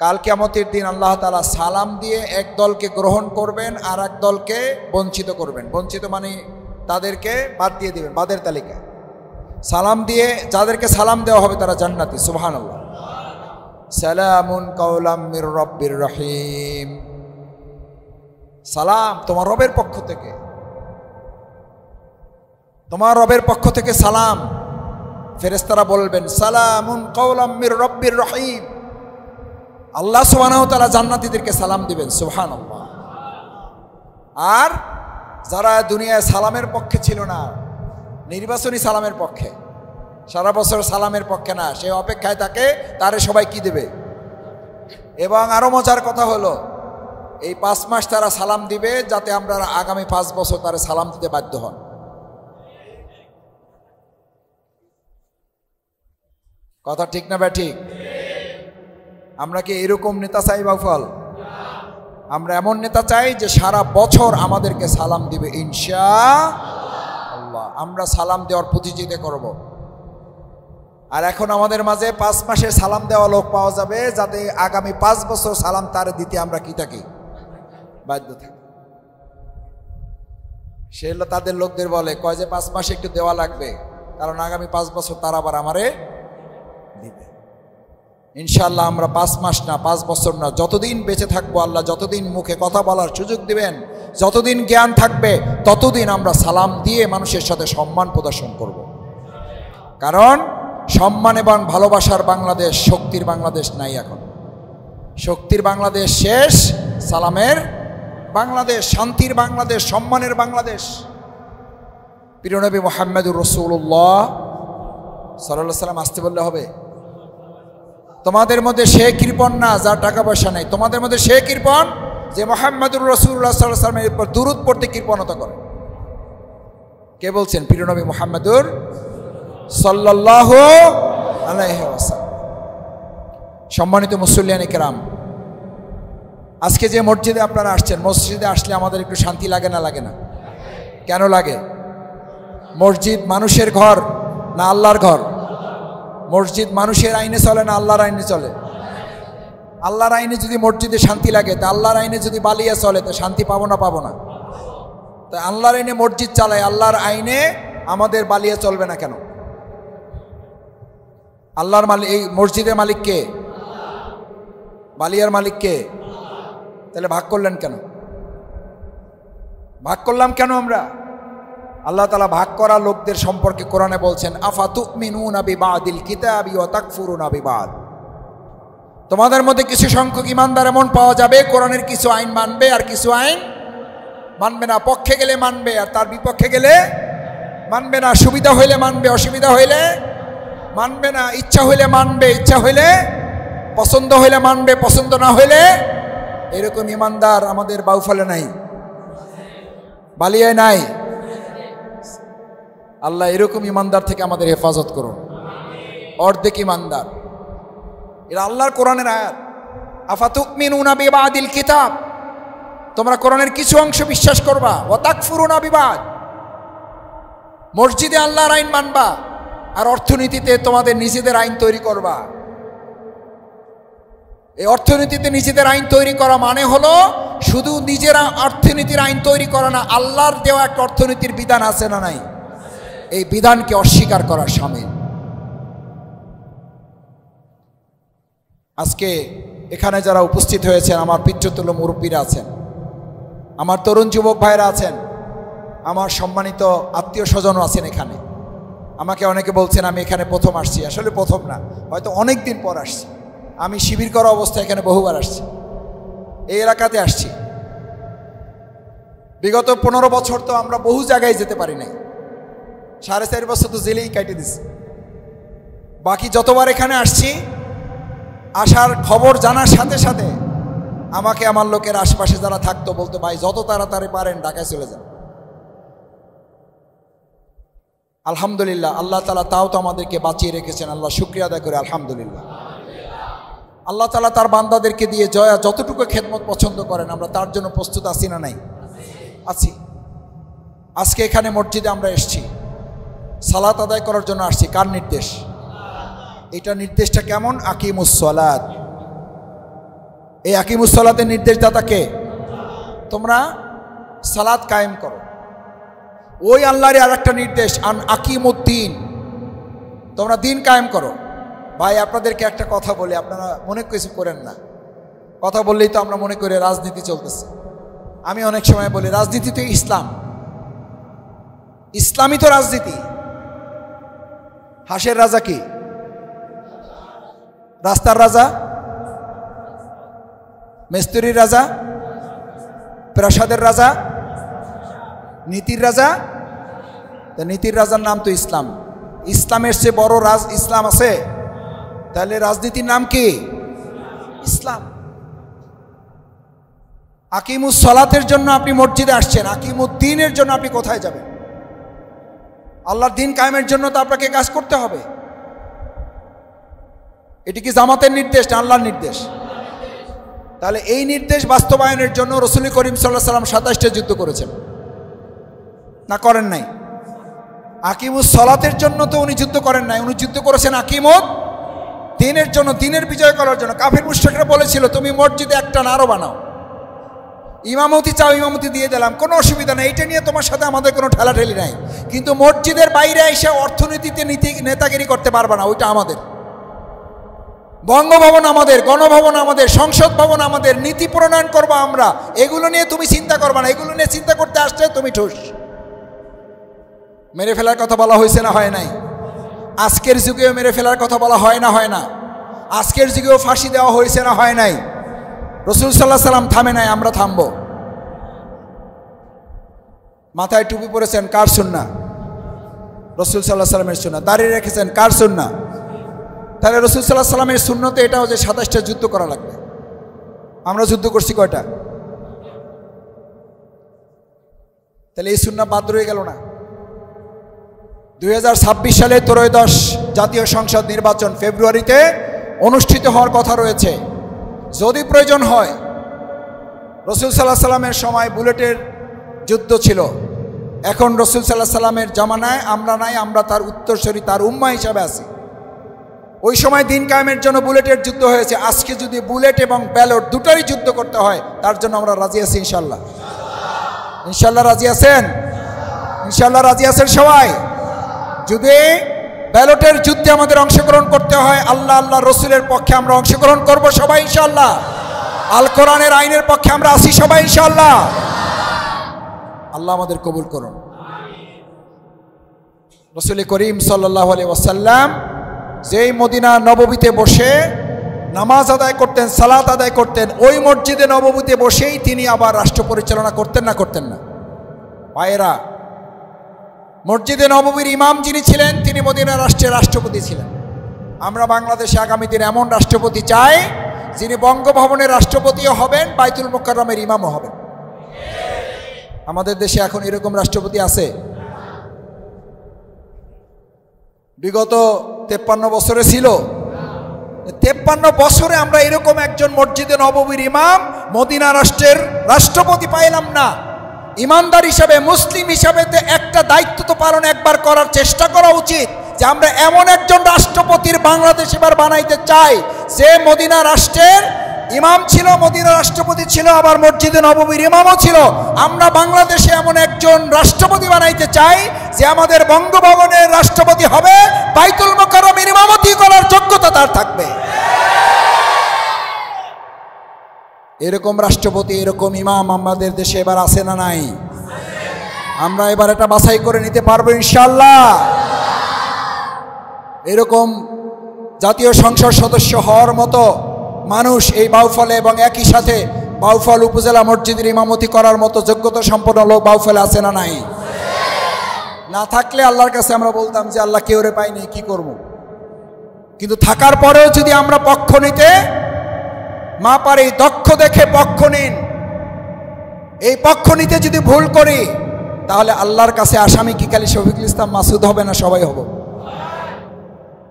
কাল কিয়ামতের দিন আল্লাহ তাআলা সালাম দিয়ে এক দলকে গ্রহণ করবেন আর এক দলকে বঞ্চিত করবেন। বঞ্চিত মানে তাদেরকে বাদ দিয়ে দিবেন বাদের তালিকায়। সালাম দিয়ে যাদেরকে সালাম দেওয়া হবে তারা জান্নাতি। সুবহানাল্লাহ। সালামুন কাওলাম মির রাব্বির রহিম। সালাম তোমার রবের পক্ষ থেকে, তোমার রবের পক্ষ থেকে সালাম। ফেরেশতারা বলবেন সালামুন কাওলাম মির রাব্বির রহিম। আল্লাহ সুবহানাহু ওয়া তাআলা জান্নাতীদেরকে সালাম দিবেন। সুবহানাল্লাহ। আর যারা দুনিয়ায় সালামের পক্ষে ছিল না, নির্বাচনী সালামের পক্ষে, সারা বছর সালামের পক্ষে না, সে অপেক্ষায় থাকে তারে সবাই কি দেবে। এবং আরো মজার কথা হলো এই 5 মাস তারা সালাম দিবে যাতে আমরা আগামী 5 বছর তারে সালাম দিতে বাধ্য হন। কথা ঠিক না ঠিক? আমরা কি এরকম নেতা চাই বাউফল? আমরা এমন নেতা চাই যে সারা বছর আমাদেরকে সালাম দিবে ইনশাআল্লাহ। আমরা সালাম দেওয়ার প্রতিযোগিতা করব। আর এখন আমাদের মাঝে 5 মাসে সালাম দেওয়া লোক পাওয়া যাবে যাতে আগামী 5 বছর সালাম তার দিতে আমরা কি থাকি, বাধ্য থাকি। সে তাদের লোকদের বলে কয় যে 5 মাসে একটু দেওয়া লাগবে, কারণ আগামী 5 বছর তারা আবার আমারে দিবে। ইনশাআল্লাহ আমরা 5 মাস না, 5 বছর না, যতদিন বেঁচে থাকবো, আল্লাহ যতদিন মুখে কথা বলার সুযোগ দিবেন, যতদিন জ্ঞান থাকবে, ততদিন আমরা সালাম দিয়ে মানুষের সাথে সম্মান প্রদর্শন করব। কারণ সম্মান এবং ভালোবাসার বাংলাদেশ, শক্তির বাংলাদেশ নাই। এখন শক্তির বাংলাদেশ শেষ, সালামের বাংলাদেশ, শান্তির বাংলাদেশ, সম্মানের বাংলাদেশ। প্রিয় নবী মুহাম্মদুর রাসূলুল্লাহ সাল্লাল্লাহু আলাইহি ওয়াসাল্লাম আসতে বললে হবে। তোমাদের মধ্যে সে কৃপণ না যার টাকা পয়সা নেই, তোমাদের মধ্যে সে কৃপণ যে মুহাম্মদুর রাসূলুল্লাহ সাল্লাল্লাহু আলাইহি ওয়াসাল্লামের উপর দুরূদ পড়তে কৃপণতা করে। কে বলছেন? প্রিয় নবী মুহাম্মদুর সাল্লাল্লাহু আলাইহি ওয়াসাল্লাম। সম্মানিত মুসল্লিয়ানে কেরাম, আজকে যে মসজিদে আপনারা আসছেন, মসজিদে আসলে আমাদের একটু শান্তি লাগে না? লাগে না? কেন লাগে? মসজিদ মানুষের ঘর না আল্লাহর ঘর? মসজিদ মানুষের আইনে চলে না আল্লাহর আইনে চলে? আল্লাহর আইনে যদি মসজিদে শান্তি লাগে, তা আল্লাহর আইনে যদি বালিয়া চলে তো শান্তি পাবো না? পাবো না। তা আল্লাহর আইনে মসজিদ চালায়, আল্লাহর আইনে আমাদের বালিয়া চলবে না কেন? আল্লাহর মালিক, এই মসজিদের মালিক কে? বালিয়ার মালিক কে? তাহলে ভাগ করলেন কেন? ভাগ করলাম কেন আমরা? আল্লাহ তাআলা ভাগ করা লোকদের সম্পর্কে কোরআনে বলছেন আফাতুমিনুনা বিবাদিল কিতাবি ওয়া তাকফুরুনা বিবাদ। তোমাদের মধ্যে কিছু সংখ্যক ইমানদার এমন পাওয়া যাবে কোরআনের কিছু আইন মানবে আর কিছু আইন মানবে না। পক্ষে গেলে মানবে আর তার বিপক্ষে গেলে মানবে না। সুবিধা হইলে মানবে, অসুবিধা হইলে মানবে না। ইচ্ছা হইলে মানবে, ইচ্ছা হইলে, পছন্দ হইলে মানবে, পছন্দ না হইলে। এরকম ইমানদার আমাদের বাউফলে নাই, বালিয়ায় নাই। আল্লাহ এরকম ইমানদার থেকে আমাদের হেফাজত করুন। অর্ধেক ইমানদার, এরা আল্লাহর কোরআনের আয়াত। আফাতুমিনুনা বিবাদিল কিতাব, তোমরা কোরআনের কিছু অংশ বিশ্বাস করবা, ওয়া তাকফুরুনা বিবাদ, মসজিদে আল্লাহর আইন মানবা আর অর্থনীতিতে তোমাদের নিজেদের আইন তৈরি করবা। এই অর্থনীতিতে নিজেদের আইন তৈরি করা মানে হলো শুধু নিজেরা অর্থনীতির আইন তৈরি করা না, আল্লাহর দেওয়া একটা অর্থনীতির বিধান আছে না নাই? এই বিধানকে অস্বীকার করার শামিল। আজকে এখানে যারা উপস্থিত হয়েছেন, আমার পিতৃতুল্য মুরব্বীরা আছেন, আমার তরুণ যুবক ভাইরা আছেন, আমার সম্মানিত আত্মীয় স্বজনও আছেন এখানে। আমাকে অনেকে বলছেন আমি এখানে প্রথম আসছি। আসলে প্রথম না, হয়তো অনেক দিন পর আসছি। আমি শিবির করা অবস্থায় এখানে বহুবার আসছি, এই এলাকাতে আসছি। বিগত 15 বছর তো আমরা বহু জায়গায় যেতে পারি নাই। 4.5 বছর তো জেলেই কাটিয়ে দিছি। বাকি যতবার এখানে আসছি, আসার খবর জানার সাথে সাথে আমাকে আমার লোকের আশপাশে যারা থাকতো বলতো ভাই যত তাড়াতাড়ি পারেন ঢাকায় চলে যান। আলহামদুলিল্লাহ, আল্লাহ তাআলা তাও তো আমাদেরকে বাঁচিয়ে রেখেছেন। আল্লাহ শুকরিয়া আদায় করে আলহামদুলিল্লাহ। আল্লাহ তাআলা তার বান্দাদেরকে দিয়ে জয়া যতটুকু খেদমত পছন্দ করেন আমরা তার জন্য প্রস্তুত আছি না নাই? আছি। আজকে এখানে মসজিদে আমরা এসেছি, সালাত আদায় করার জন্য আসছি। কার নির্দেশ? এটা নির্দেশটা কেমন? আকিমুস সালাত, এই আকিমুস সালাতের নির্দেশদাতা কে? তোমরা সালাত কায়েম করো। ওই আল্লাহর আর একটা নির্দেশ, আন আকিমুদ্দিন, তোমরা দিন কায়েম করো। ভাই আপনাদেরকে একটা কথা বলি, আপনারা মনে কিছু করেন না, কথা বললেই তো আমরা মনে করি রাজনীতি চলতেছে। আমি অনেক সময় বলি রাজনীতি তো ইসলাম, ইসলামই তো রাজনীতি। হাঁসের রাজা কি? রাস্তার রাজা, মিস্ত্রির রাজা, প্রাসাদের রাজা, নীতির রাজা। নীতির রাজার নাম তো ইসলাম। ইসলামের চেয়ে বড় রাজ ইসলাম আছে? তাহলে রাজনীতির নাম কি? ইসলাম। আকিমুস সালাতের জন্য আপনি মসজিদে আসছেন, আকিমুদ্দিনের জন্য আপনি কোথায় যাবেন? আল্লাহর দিন কায়েমের জন্য তো আপনাকে কাজ করতে হবে। এটি কি জামাতের নির্দেশ না আল্লাহর নির্দেশ? তাহলে এই নির্দেশ বাস্তবায়নের জন্য রাসূল করিম সাল্লাল্লাহু আলাইহি ওয়াসাল্লাম 27টা যুদ্ধ করেছেন না করেন নাই? আকিমুস সালাতের জন্য তো উনি যুদ্ধ করেন নাই, উনি যুদ্ধ করেছেন আকিমুদ দিনের জন্য, দিনের বিজয় করার জন্য। কাফির মুশরিকরা বলেছিল তুমি মসজিদে একটা না আরো বানাও, ইমামতি চাও ইমামতি দিয়ে দিলাম, কোনো অসুবিধা নেই, এটা নিয়ে তোমার সাথে আমাদের কোনো ঠেলাঠেলি নাই, কিন্তু মসজিদের বাইরে এসে অর্থনীতিতে নেতাগিরি করতে পারবে না, ওইটা আমাদের। বঙ্গভবন আমাদের, গণভবন আমাদের, সংসদ ভবন আমাদের, নীতি প্রণয়ন করবো আমরা, এগুলো নিয়ে তুমি চিন্তা করবে না। এগুলো নিয়ে চিন্তা করতে আসছে তুমি ঠুস। মেরে ফেলার কথা বলা হয়েছে না হয় নাই? আজকের যুগেও মেরে ফেলার কথা বলা হয় না হয় না? আজকের যুগেও ফাঁসি দেওয়া হয়েছে না হয় নাই? রাসূল সাল্লাল্লাহু আলাইহি ওয়াসাল্লাম থামে নাই, আমরা থামবো। মাথায় টুপি পরেছেন, কার সুন্নাহ? রাসূল সাল্লাল্লাহু আলাইহি ওয়াসাল্লামের সুন্নাহ। দাড়ি রেখেছেন, কার সুন্নাহ? তাহলে রাসূল সাল্লাল্লাহু আলাইহি ওয়াসাল্লামের সুন্নতে এটাও যে 27টা যুদ্ধ করা লাগবে। আমরা যুদ্ধ করছি কয়টা? তাহলে এই সুন্নাহ বাদ রয়ে গেল না। 2026 সালে ত্রয়োদশ জাতীয় সংসদ নির্বাচন ফেব্রুয়ারিতে অনুষ্ঠিত হওয়ার কথা রয়েছে। যদি প্রয়োজন হয়, রাসূল সাল্লাল্লাহু আলাইহি ওয়াসাল্লামের সময় বুলেটের যুদ্ধ ছিল, এখন রাসূল সাল্লাল্লাহু আলাইহি ওয়াসাল্লামের জামানায় আমরা নাই, আমরা তার উত্তরসূরি, তার উম্মাহ হিসাবে আছি। ওই সময় দিন কায়েমের জন্য বুলেটের যুদ্ধ হয়েছে। আজকে যদি বুলেট এবং ব্যালট দুটোরই যুদ্ধ করতে হয়, তার জন্য আমরা রাজি আছি ইনশাল্লাহ। ইনশাল্লাহ রাজি আছেন? ইনশাল্লাহ রাজি আছেন সবাই? যদি ব্যালটের যুদ্ধে আমাদের অংশগ্রহণ করতে হয়, আল্লাহ আল্লাহ রসুলের পক্ষে আমরা অংশগ্রহণ করব সবাই ইনশাল্লাহ। আল কোরআনের আইনের পক্ষে আমরা আছি সবাই ইনশাল্লাহ। আল্লাহ আমাদের কবুল করুন। রাসূল করিম সাল্লাল্লাহু আলাইহি ওয়াসাল্লাম যেই মদিনা নববীতে বসে নামাজ আদায় করতেন, সালাত আদায় করতেন, ওই মসজিদে নববীতে বসেই তিনি আবার রাষ্ট্র পরিচালনা করতেন না করতেন না? ভাইয়েরা, মসজিদে নববীর ইমাম যিনি ছিলেন, তিনি মদিনা রাষ্ট্রের রাষ্ট্রপতি ছিলেন। আমরা বাংলাদেশে আগামী দিনে এমন রাষ্ট্রপতি চাই যিনি বঙ্গভবনের রাষ্ট্রপতিও হবেন, বাইতুল মুকাররমের ইমামও হবেন। আমাদের দেশে এখন এরকম রাষ্ট্রপতি আছে? বিগত 53 বছরে ছিল? 53 বছরে আমরা এরকম একজন মসজিদে নববীর ইমাম, মদিনা রাষ্ট্রের রাষ্ট্রপতি পাইলাম না। ইমানদার হিসাবে, মুসলিম হিসাবে একটা দায়িত্ব তো পালন একবার করার চেষ্টা করা উচিত, যে আমরা এমন একজন রাষ্ট্রপতির বাংলাদেশ এবার বানাইতে চাই যে মদিনা রাষ্ট্রের ইমাম ছিল, মদিনা রাষ্ট্রপতি ছিল, আবার মসজিদে নববীর ইমামও ছিল। আমরা বাংলাদেশে এমন একজন রাষ্ট্রপতি বানাইতে চাই যে আমাদের বঙ্গভবনের রাষ্ট্রপতি হবে, বাইতুল মুকাররমের ইমামতি করার যোগ্যতা তার থাকবে। এরকম রাষ্ট্রপতি, এরকম ইমাম আমাদের দেশে এবার আছে না নাই? আমরা এবার এটা বাছাই করে নিতে পারবো ইনশাআল্লাহ। এরকম জাতীয় সংসদ সদস্য হওয়ার মতো মানুষ এই বাউফলে এবং একই সাথে বাউফল উপজেলা মসজিদের ইমামতি করার মতো যোগ্যতা সম্পন্ন লোক বাউফলে আছে না নাই? না থাকলে আল্লাহর কাছে আমরা বলতাম যে আল্লাহ কেউ রে পাইনি, কি করব? কিন্তু থাকার পরেও যদি আমরা পক্ষ নিতে মা পারি, দক্ষ দেখে পক্ষ নিন। এই পক্ষ নিতে যদি ভুল করি, তাহলে আল্লাহর কাছে আসামি কি খালি শফিকুল ইসলাম মাসুদ হবে না সবাই হব?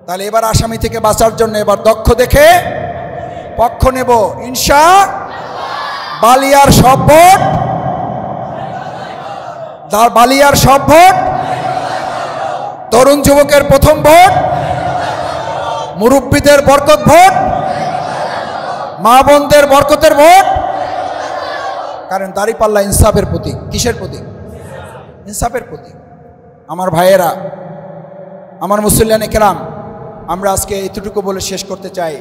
তাহলে এবার আসামি থেকে বাঁচার জন্য এবার দক্ষ দেখে পক্ষ নেব ইনশাআল্লাহ। বালিয়ার সব ভোট, বালিয়ার সব ভোট, তরুণ যুবকের প্রথম ভোট, মুরব্বীদের বরকত ভোট, মা বোনদের বরকতের ভোট। কারণ দাঁড়িপাল্লা ইনসাফের প্রতীক। কিসের প্রতীক? ইনসাফের প্রতীক। আমার ভাইয়েরা, আমার মুসল্লিয়ানে কেরাম, আমরা আজকে এতটুকু বলে শেষ করতে চাই,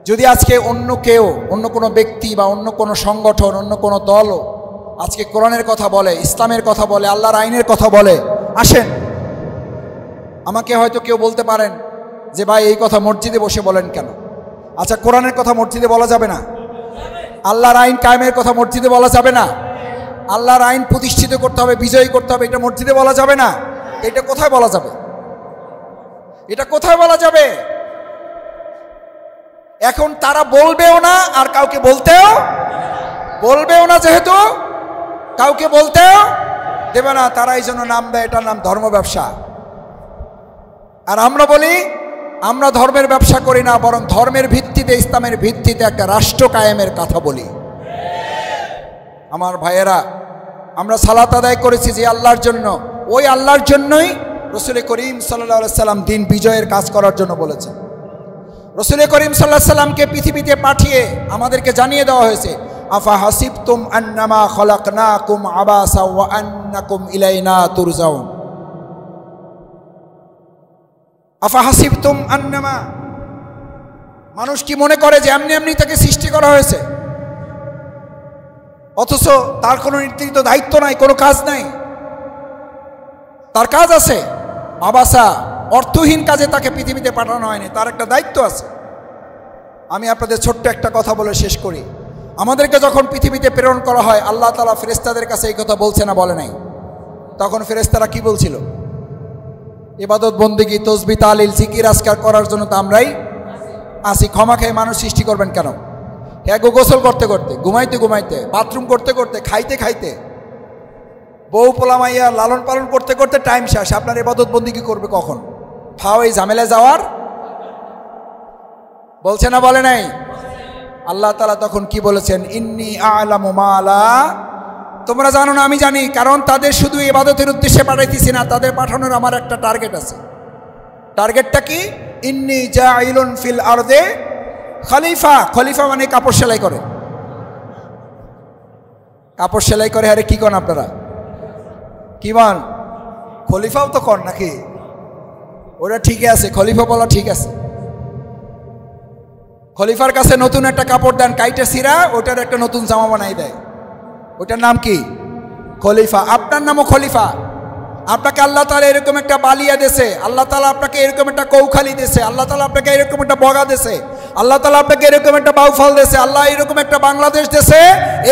যদি আজকে অন্য কেউ, অন্য কোনো ব্যক্তি বা অন্য কোনো সংগঠন, অন্য কোনো দলও আজকে কোরআনের কথা বলে, ইসলামের কথা বলে, আল্লাহর আইনের কথা বলে, আসেন। আমাকে হয়তো কেউ বলতে পারেন যে ভাই এই কথা মসজিদে বসে বলেন কেন? আচ্ছা, কোরআনের কথা মসজিদে বলা যাবে না? আল্লাহর আইন কায়েমের কথা মসজিদে বলা যাবে না? আল্লাহর আইন প্রতিষ্ঠিত করতে হবে, বিজয়ী করতে হবে, এটা মসজিদে বলা যাবে না? এটা কোথায় বলা যাবে? এটা কোথায় বলা যাবে? এখন তারা বলবেও না, আর কাউকে বলবেও না, যেহেতু কাউকে বলতেও দেবে না, তারা এই জন্য নাম দেয়, এটার নাম ধর্ম ব্যবসা। আর আমরা বলি আমরা ধর্মের ব্যবসা করি না, বরং ধর্মের ভিত্তিতে, ইসলামের ভিত্তিতে একটা রাষ্ট্র কায়েমের কথা বলি। আমার ভাইয়েরা, আমরা সালাত আদায় করেছি যে আল্লাহর জন্য, ওই আল্লাহর জন্যই রসুল করিম সাল্লাল্লাহু আলাইহি সাল্লাম দিন বিজয়ের কাজ করার জন্য বলেছেন। রসুল করিম সাল্লাল্লাহু আলাইহি সাল্লামকে পৃথিবীতে পাঠিয়ে আমাদেরকে জানিয়ে দেওয়া হয়েছে, আফা হাসিবতুম আন্নামা খলাকনাকুম আবাসা ওয়া আন্নাকুম ইলাইনা তুরজাউন। আফা হাসিবতুম আন্নামা, মানুষ কি মনে করে যে এমনি এমনি তাকে সৃষ্টি করা হয়েছে, অথচ তার কোনো নির্ধারিত দায়িত্ব নাই, কোনো কাজ নাই। তার কাজ আছে, আবাসা, অর্থহীন কাজে তাকে পৃথিবীতে পাঠানো হয়নি, তার একটা দায়িত্ব আছে। আমি আপনাদের ছোট্ট একটা কথা বলে শেষ করি। আমাদেরকে যখন পৃথিবীতে প্রেরণ করা হয়, আল্লাহ তাআলা ফেরেশতাদের কাছে এই কথা বলছে না, বলে নাই? তখন ফেরেশতারা কি বলছিল? ইবাদত বন্দেগী, তসবিহ, তাহলিল, জিকির, আজকার করার জন্য তো আমরাই আসি। ক্ষমা খেয়ে মানুষ সৃষ্টি করবেন কেন? হ্যাঁ, গোসল করতে করতে, ঘুমাইতে ঘুমাইতে, বাথরুম করতে করতে, খাইতে খাইতে, বউ পোলামাইয়া লালন পালন করতে করতে টাইম শেষ। আপনার ইবাদত বন্দেগী করবে কখন? ফাও এই ঝামেলা যাওয়ার বলছে না, বলে নাই? আল্লাহ তাআলা তখন কি বলেছেন? ইন্নী আ'লামু মা লা, তোমরা জানো না, আমি জানি। কারণ তাদের শুধু ইবাদতের উদ্দেশ্যে পাঠাইতেছি না, তাদের পাঠানোর আমার একটা টার্গেট আছে। টার্গেটটা কি? ইন্নী জাইলুন ফিল আরদে খলিফা। খলিফা মানে কাপড় সেলাই করে। কাপড় সেলাই করে, আরে কি করেন আপনারা? কি বল? খলিফাও তো কর নাকি? ওটা ঠিকই আছে, খলিফা বলা ঠিক আছে। খলিফার কাছে নতুন একটা কাপড় দেন, কাইটে সিরা, ওটার একটা নতুন জামা বানাই দেয়, ওটার নাম কি? খলিফা। আপনার নামও খলিফা। আপনাকে আল্লাহ তাআলা এরকম একটা বালিয়া দেশে, আল্লাহ তাআলা আপনাকে এরকম একটা কৌখালি দেশে, আল্লাহ তাআলা আপনাকে এরকম একটা বগা দেশে, আল্লাহ তাআলা আপনাকে এরকম একটা বাউফল দেশে, আল্লাহ এরকম একটা বাংলাদেশ দেশে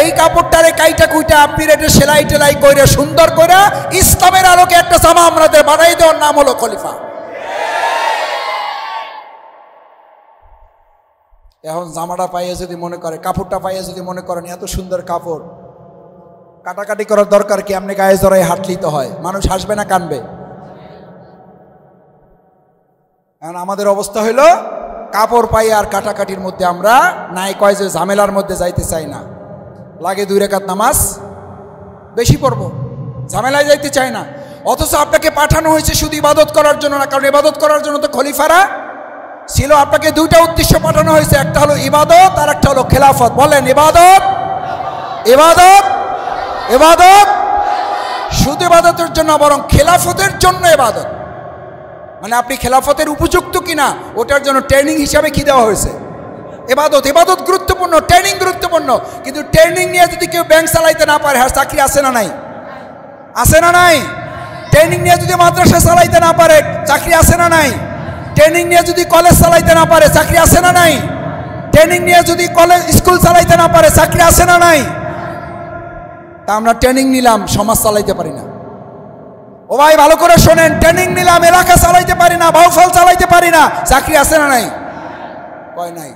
এই কাপড়টারে কাইটা কুইটা আপনি রেটে সেলাই টেলাই করে সুন্দর করে ইসলামের আলোকে একটা জামা আমাদের বানাই দেওয়ার নাম হলো খলিফা। এখন জামাটা পাইয়ে যদি মনে করে, কাপড়টা পাইয়ে যদি মনে করেন এত সুন্দর কাপড়, কাটাকাটি করার দরকার কি? আপনি গায়ে জড়াই হাঁটলেই তো হয়। মানুষ হাসবে না কানবে? এখন আমাদের অবস্থা হইল কাপড় পাই আর কাটাকাটির মধ্যে আমরা নাই কয় যে ঝামেলার মধ্যে যাইতে চাই না। লাগে 2 রাকাত নামাজ বেশি পড়ব, ঝামেলায় যাইতে চাই না। অথচ আপনাকে পাঠানো হয়েছে শুধু ইবাদত করার জন্য না, কারণ ইবাদত করার জন্য তো খলিফারা ছিল। আপনাকে 2টা উদ্দেশ্য পাঠানো হয়েছে, একটা হলো ইবাদত আর একটা হলো খেলাফত। বলেন ইবাদত, ইবাদত, ইবাদত। শুধু ইবাদতের জন্য, বরং খেলাফতের জন্য ইবাদত। মানে আপনি খেলাফতের উপযুক্ত কিনা ওটার জন্য ট্রেনিং হিসাবে কি দেওয়া হয়েছে? ইবাদত। ইবাদত গুরুত্বপূর্ণ, ট্রেনিং গুরুত্বপূর্ণ। কিন্তু ট্রেনিং নিয়ে যদি কেউ ব্যাংক চালাইতে না পারে, হ্যাঁ চাকরি আছে না নাই? আছে না নাই? ট্রেনিং নিয়ে যদি মাদ্রাসা চালাইতে না পারে, চাকরি আছে না নাই? ট্রেনিং নিয়ে যদি কলেজ চালাইতে না পারে, চাকরি আছে না নাই? ট্রেনিং নিয়ে যদি কলেজ স্কুল চালাইতে না পারে, চাকরি আছে না নাই? তা আমরা ট্রেনিং নিলাম, সমাজ চালাইতে পারি না। ও ভাই ভালো করে শোনেন, ট্রেনিং নিলাম, এলাকা চালাইতে পারি না, বাউফল চালাইতে পারি না, চাকরি আছে না নাই? কয় নাই।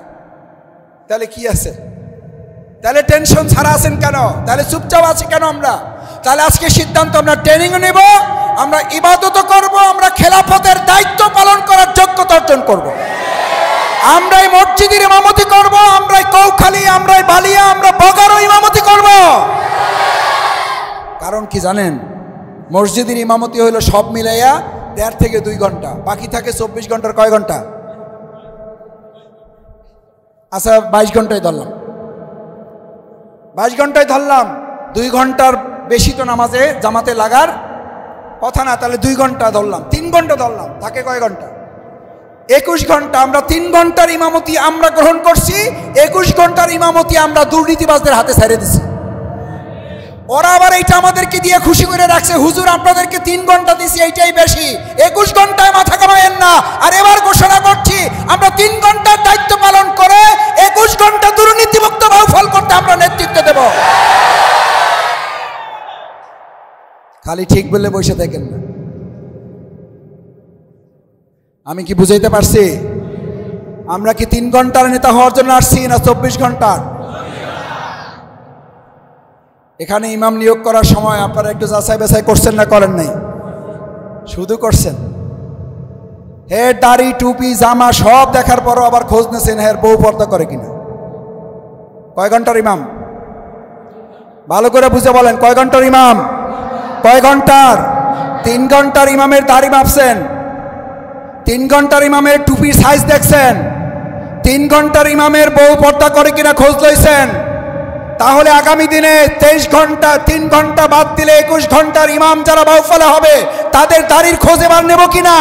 তাহলে কি আছে? তাহলে টেনশন ছাড়া আছেন কেন? তাহলে চুপচাপ আছি কেন আমরা? তাহলে আজকে সিদ্ধান্ত, আমরা ট্রেনিংও নেব, আমরা ইবাদতও করব, আমরা খেলাফতের দায়িত্ব পালন করার যোগ্যতা অর্জন করব। আমরাই মসজিদের ইমামতি করব, আমরাই কৌখালী, আমরাই বালিয়া, আমরা বগারও ইমামতি করব। কারণ কি জানেন? মসজিদের ইমামতি হইল সব মিলাইয়া 1.5 থেকে 2 ঘন্টা, বাকি থাকে 24 ঘন্টার কয় ঘন্টা? আচ্ছা 22 ঘন্টায় ধরলাম, 22 ঘন্টায় ধরলাম, 2 ঘন্টার বেশি তো নামাজে জামাতে লাগার কথা না, তাহলে 2 ঘন্টা ধরলাম, 3 ঘন্টা ধরলাম, থাকে কয় ঘন্টা? 21 ঘন্টা। আমরা 3 ঘন্টার ইমামতি আমরা গ্রহণ করছি, 21 ঘন্টার ইমামতি আমরা দুর্নীতিবাজদের হাতে ছেড়ে দিছি। ওরা আবার এইটা আমাদেরকে দিয়ে খুশি করে রাখছে, হুজুর আপনাদেরকে 3 ঘন্টা দিছি, এইটাই বেশি, 21 ঘন্টায় মাথা কামায়েন না। আর এবার ঘোষণা করছি আমরা 3 ঘন্টার দায়িত্ব পালন করে 21 ঘন্টা দুর্নীতিমুক্ত বাউফল করতে আমরা নেতৃত্ব দেব। খালি ঠিক বলে বসে থাকেন না। আমি কি বুঝাইতে পারছি? আমরা কি 3 ঘন্টার নেতা হওয়ার জন্য আসছি না 24 ঘন্টার? এখানে ইমাম নিয়োগ করার সময় আপনারা একটু যাচাই বাছাই করছেন না করেন নাই? শুধু করছেন। হের দাড়ি টুপি জামা সব দেখার পরও আবার খোঁজ নিয়েছেন হের বউ পর্দা করে কিনা। কয় ঘন্টার ইমাম? ভালো করে বুঝে বলেন, কয় ঘন্টার ইমাম? কয় ঘন্টার? 3 ঘন্টার ইমামের দাড়ি মাপছেন, 3 ঘন্টার ইমামের টুপির সাইজ দেখছেন, 3 ঘন্টার ইমামের বউ পর্দা করে কিনা খোঁজ লইছেন। তাহলে আগামী দিনে 23 ঘন্টা, 3 ঘন্টা বাদ দিলে 21 ঘন্টার ইমাম যারা বাউফলে হবে তাদের দাড়ির খোঁজ এবার নেব কিনা?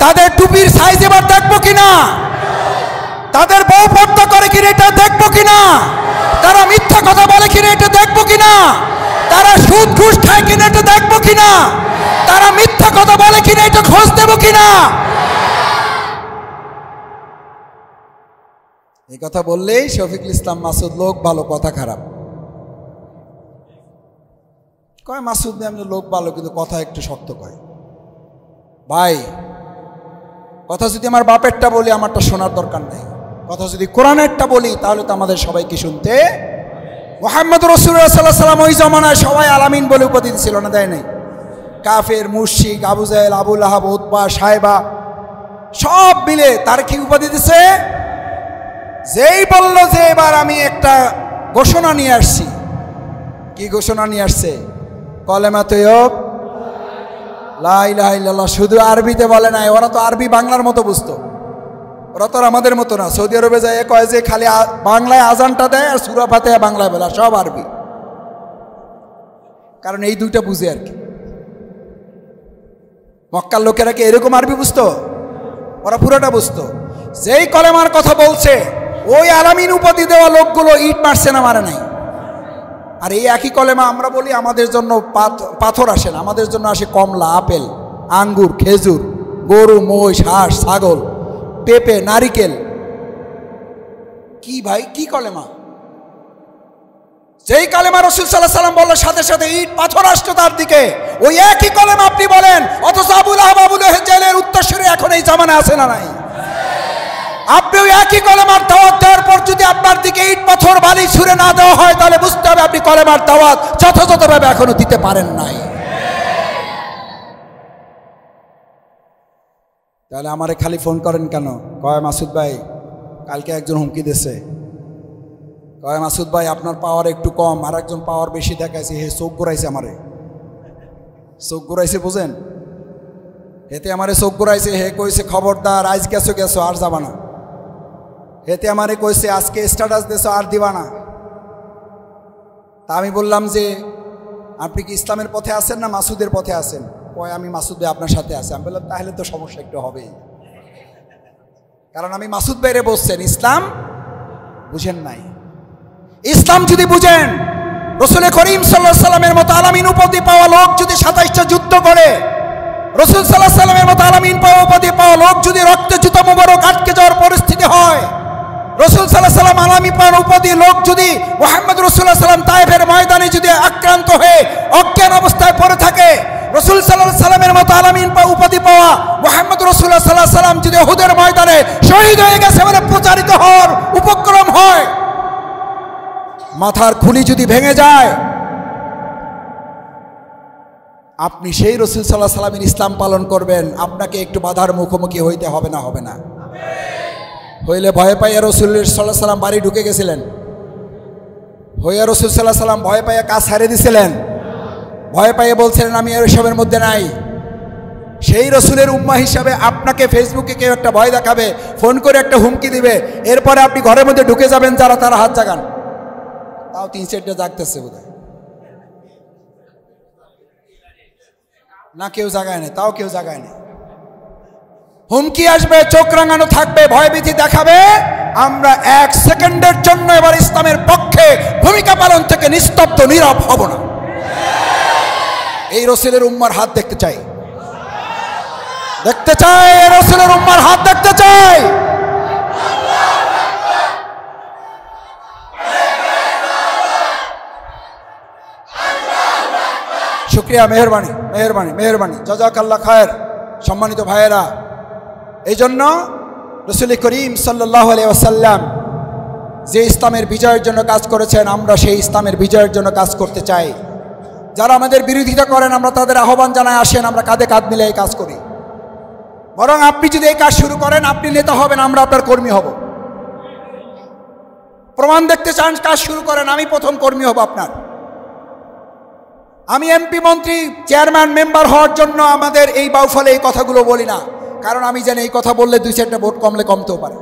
তাদের টুপির সাইজ এবার দেখবো কিনা? তাদের বউ পর্দা করে কিনা এটা দেখবো কিনা? তারা মিথ্যা কথা বলে কিনা এটা দেখবো কিনা? তারা সুদ ঘুষ খায় কিনা এটা দেখবো কিনা? তারা মিথ্যা কথা বলে কিনা এটা খোঁজ দেব কিনা? এই কথা বললেই শফিকুল ইসলাম মাসুদ লোক ভালো, কথা খারাপ। কয় মাসুদ আপনি লোক ভালো কিন্তু কথা একটু শক্ত কয়। ভাই কথা যদি আমার বাপেরটা বলি আমারটা শোনার দরকার নেই, কথা যদি কোরআনেরটা বলি তাহলে তো আমাদের সবাইকে শুনতে। মুহাম্মদ রাসূলুল্লাহ সাল্লাল্লাহু আলাইহি ওয়াসাল্লাম ওই জমানায় সবাই আলামিন বলে উপাধি দিছিল না, দেয় নাই? কাফের, মুশরিক, আবু জাহেল, আবু লাহাব, উতবা, সাইবা সব মিলে তার কি উপাধি দিছে? যেই বলল যে এবার আমি একটা ঘোষণা নিয়ে আসছি। কি ঘোষণা নিয়ে আসছে? কলেমা তৈয়ব লা ইলাহা ইল্লাল্লাহ। শুধু আরবিতে বলে নাই, ওরা তো আরবি বাংলার মতো বুঝতো, ওরা তো আমাদের মতো না। সৌদি আরবে যায় কয় যে খালি বাংলায় আজানটা দেয় আর সূরা ফাতিহা বাংলায় বলে, সব আরবি। কারণ এই দুইটা বুঝে আর কি। মক্কার লোকেরা কি এরকম আরবি বুঝতো? ওরা পুরোটা বুঝতো। যেই কলেমার কথা বলছে ওই আলামিন উপাধি দেওয়া লোকগুলো ইট মারছে না, মারে নাই। আর এই একই কলেমা আমরা বলি আমাদের জন্য পাথর আসে না, আমাদের জন্য আসে কমলা, আপেল, আঙ্গুর, খেজুর, গরু, মহিষ, হাঁস, ছাগল, পেঁপে, নারিকেল। কি ভাই, কি কলেমা? যেই কালেমা রাসূল সাল্লাল্লাহু আলাইহি ওয়াসাল্লাম বলার সাথে সাথে ইট পাথর আসতো তার দিকে। ওই একই কলেমা আপনি বলেন, অথচ আবু লাহাব, আবু জেহেলের উত্তরসূরি এখন এই জামানায় আছে না নাই? আপনি ওই একই কলেমার দাওয়াত দেওয়ার পর যদি আপনার দিকে ইট পাথর বালি ছুঁড়ে না দেওয়া হয় তাহলে বুঝতে হবে আপনি কলেমার দাওয়াত যথাযথভাবে এখনো দিতে পারেন নাই। তাহলে আমারে খালি ফোন করেন কেন? কয় মাসুদ ভাই কালকে একজন হুমকি দিয়েছে, কয় মাসুদ ভাই আপনার পাওয়ার একটু কম, আর একজন পাওয়ার বেশি দেখাইছে, হে চোখ ঘুরাইছে আমারে। চোখ ঘুরাইছে বুঝেন? হেতে আমারে চোখ ঘুরাইছে, হে কইছে খবরদার আজ গেছো গেছো আর যাবা না। হেতে আমারে কইছে আজকে স্ট্যাটাস দিয়েছো আর দিবা না। তা আমি বললাম যে আপনি কি ইসলামের পথে আছেন না মাসুদের পথে আছেন? কয় আমি মাসুদ ভাই আপনার সাথে আছি। আমি বললাম তাহলে তো সমস্যা একটু হবেই, কারণ আমি মাসুদ ভাইরে বলছেন ইসলাম বুঝেন নাই। ইসলাম যদি বুঝেন, রাসূল করিম সাল্লাল্লাহু আলাইহি ওয়াসাল্লামের মতো আলামিন উপাধি পাওয়া লোক যদি 27টা যুদ্ধ করে, রাসূল সাল্লাল্লাহু আলাইহি ওয়াসাল্লামের মতো আলামিন পাওয়া উপাধি পাওয়া লোক যদি রক্তে জুতা মোবারক আটকে যাওয়ার পরিস্থিতি হয়, রাসূল সাল্লাল্লাহু আলাইহি ওয়াসাল্লাম আলামিন পাওয়া উপাধি লোক যদি মুহাম্মদ রাসূলুল্লাহ সাল্লাল্লাহু আলাইহি ওয়াসাল্লাম তায়েফের ময়দানে যদি আক্রান্ত হয়ে অজ্ঞান অবস্থায় পড়ে থাকে, রাসূল সাল্লাল্লাহু আলাইহি ওয়াসাল্লামের মতো আলামিন উপাধি পাওয়া মুহাম্মদ রাসূলুল্লাহ সাল্লাল্লাহু আলাইহি ওয়াসাল্লাম যদি উহুদের ময়দানে শহীদ হয়ে গেছে বলে প্রচারিত হওয়ার উপক্রম হয়, মাথার খুলি যদি ভেঙে যায়, আপনি সেই রাসূল সাল্লাল্লাহু আলাইহি ওয়াসাল্লামের ইসলাম পালন করবেন, আপনাকে একটু বাধার মুখোমুখি হইতে হবে না? হবে না? হইলে ভয় পাইয়া রাসূল সাল্লাল্লাহু আলাইহি ওয়াসাল্লাম বাড়ি ঢুকে গেছিলেন, হইয়া রাসূল সাল্লাল্লাহু আলাইহি ওয়াসাল্লাম ভয় পাইয়া কাজ ছেড়ে দিছিলেন, ভয় পাইয়া বলছিলেন আমি এসবের মধ্যে নাই। সেই রসুলের উম্মা হিসাবে আপনাকে ফেসবুকে কেউ একটা ভয় দেখাবে, ফোন করে একটা হুমকি দিবে, এরপরে আপনি ঘরের মধ্যে ঢুকে যাবেন, যারা তারা হাত জাগান। তাও 3-4টা জাগতেছে বোধ হয়, না কেউ জাগায় না, তাও কেউ জাগায় না। হুমকি আসবে, চোখ রাঙানো থাকবে, ভয়ভীতি দেখাবে। আমরা 1 সেকেন্ডের জন্য এবার ইসলামের পক্ষে ভূমিকা পালন থেকে নিস্তব্ধ নীরব হব না। এই রসুলের উম্মার হাত দেখতে চাই, দেখতে চাই, এই রসুলের উম্মার হাত দেখতে চাই। শুকরিয়া, মেহরবানি, মেহরবানি, মেহরবানি, জাযাকাল্লাহ খায়ের। সম্মানিত ভাইয়েরা, এই জন্য রসুল করিম সাল্লাল্লাহু আলাইহি ওয়াসাল্লাম যে ইসলামের বিজয়ের জন্য কাজ করেছেন, আমরা সেই ইসলামের বিজয়ের জন্য কাজ করতে চাই। যারা আমাদের বিরোধিতা করেন, আমরা তাদের আহ্বান জানাই, আসেন আমরা কাঁধে কাঁধ মিলে এই কাজ করি। বরং আপনি যদি এই কাজ শুরু করেন, আপনি নেতা হবেন, আমরা আপনার কর্মী হব। প্রমাণ দেখতে চান, কাজ শুরু করেন, আমি প্রথম কর্মী হব আপনার। আমি এমপি, মন্ত্রী, চেয়ারম্যান, মেম্বার হওয়ার জন্য আমাদের এই বাউফলে এই কথাগুলো বলি না, কারণ আমি জানি এই কথা বললে 2-4টা ভোট কমতেও পারে।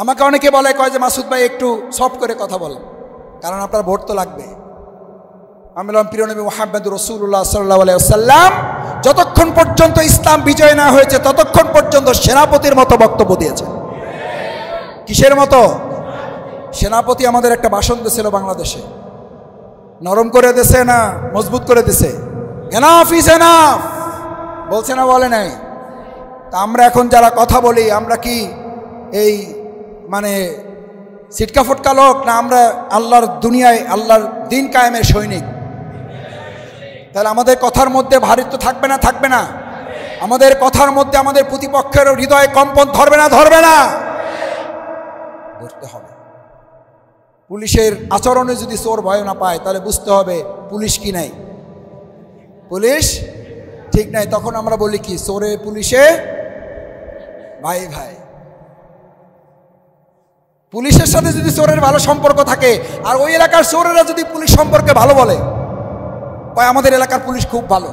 আমাকে অনেকে বলে, কয় যে মাসুদ ভাই একটু সফট করে কথা বলেন, কারণ আপনার ভোট তো লাগবে। আমি বললাম, প্রিয় নবী মুহাম্মদুর রাসূলুল্লাহ সাল্লাল্লাহু আলাইহি ওয়াসাল্লাম যতক্ষণ পর্যন্ত ইসলাম বিজয় না হয়েছে, ততক্ষণ পর্যন্ত সেনাপতির মতো বক্তব্য দিয়েছে। কিসের মতো? সেনাপতি আমাদের একটা ভাষণ দিয়েছিল বাংলাদেশে, নরম করে দিছে না মজবুত করে দিছে? এনাফ ইজ এনাফ বলছে না, বলে নাই? তা আমরা এখন যারা কথা বলি, আমরা কি এই মানে সিটকা ফুটকা লোক, না আমরা আল্লাহর দুনিয়ায় আল্লাহর দিন কায়েমের সৈনিক? তাহলে আমাদের কথার মধ্যে ভারিত্ব থাকবে না, থাকবে না? আমাদের কথার মধ্যে আমাদের প্রতিপক্ষের হৃদয়ে কম্পন ধরবে না, ধরবে না? ধরতে হবে। পুলিশের আচরণে যদি চোর ভয় না পায়, তাহলে বুঝতে হবে পুলিশ কি নাই, পুলিশ ঠিক নাই। তখন আমরা বলি কি, চোরে পুলিশে ভাই ভাই। পুলিশের সাথে যদি চোরের ভালো সম্পর্ক থাকে, আর ওই এলাকার চোরেরা যদি পুলিশ সম্পর্কে ভালো বলে, আমাদের এলাকার পুলিশ খুব ভালো,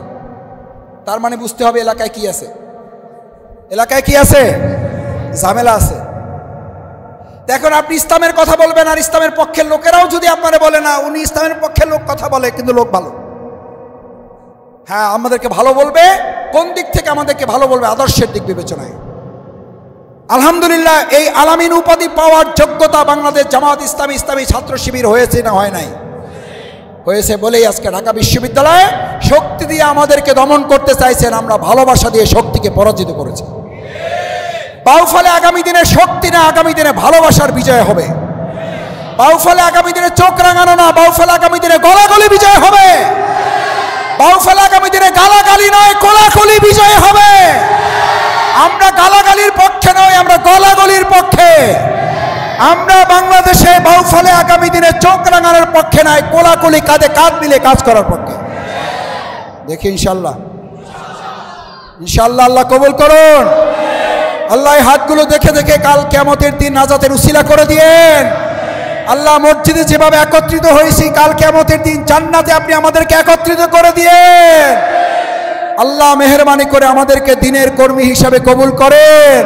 তার মানে বুঝতে হবে এলাকায় কি আছে, এলাকায় কি আছে, ঝামেলা আছে। দেখুন, আপনি ইসলামের কথা বলবেন, আর ইসলামের পক্ষের লোকেরাও যদি আপনারা বলে না উনি ইসলামের পক্ষের লোক কথা বলে, কিন্তু লোক ভালো, হ্যাঁ আমাদেরকে ভালো বলবে। কোন দিক থেকে আমাদেরকে ভালো বলবে? আদর্শের দিক বিবেচনায়। আলহামদুলিল্লাহ, এই আলামিন উপাধি পাওয়ার যোগ্যতা বাংলাদেশ জামাত ইসলামী ইসলামী ছাত্র শিবির হয়েছে না হয় নাই? হয়েছে বলেই আজকে ঢাকা বিশ্ববিদ্যালয়ে শক্তি দিয়ে আমাদেরকে দমন করতে চাইছেন, আমরা ভালোবাসা দিয়ে শক্তিকে পরাজিত করেছি। বাউফলে আগামী দিনে শক্তি না, আগামী দিনে ভালোবাসার বিজয় হবে। বাউফলে আগামী দিনে চোখ রাঙানো না, বাউফলে আগামী দিনে গলাগলি বিজয় হবে। বাউফলে আগামী দিনে গালাগালি নয়, কোলাকুলি বিজয় হবে। আমরা গালাগালির পক্ষে নয়, আমরা গলাগলির পক্ষে। আমরা বাংলাদেশে বাউফলে আগামী দিনে চোখ রাঙানোর পক্ষে নয়, কোলাকুলি কাঁধে কাঁধ মিলে কাজ করার পক্ষে। দেখি ইনশাল্লাহ, ইনশাল্লাহ আল্লাহ কবুল করুন। আল্লাহ হাতগুলো দেখে দেখে কাল কিয়ামতের দিন নাজাতের উসিলা করে দিয়েন। আল্লাহ মসজিদে যেভাবে একত্রিত হয়েছি, কাল কিয়ামতের দিন জান্নাতে আপনি আমাদেরকে একত্রিত করে দিয়েন। আল্লাহ মেহেরবানি করে আমাদেরকে দিনের কর্মী হিসাবে কবুল করেন।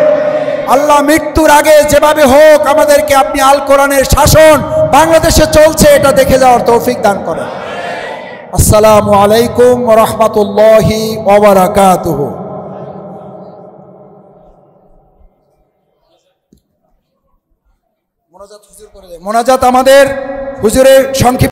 আল্লাহ মৃত্যুর আগে যেভাবে হোক আমাদেরকে আপনি আল কোরআনের শাসন বাংলাদেশে চলছে এটা দেখে যাওয়ার তৌফিক দান করেন। আসসালামু আলাইকুম ওয়া রাহমাতুল্লাহি ওয়া বারাকাতুহু। মোনাজাত আমাদের হুজুরের সংক্ষিপ্ত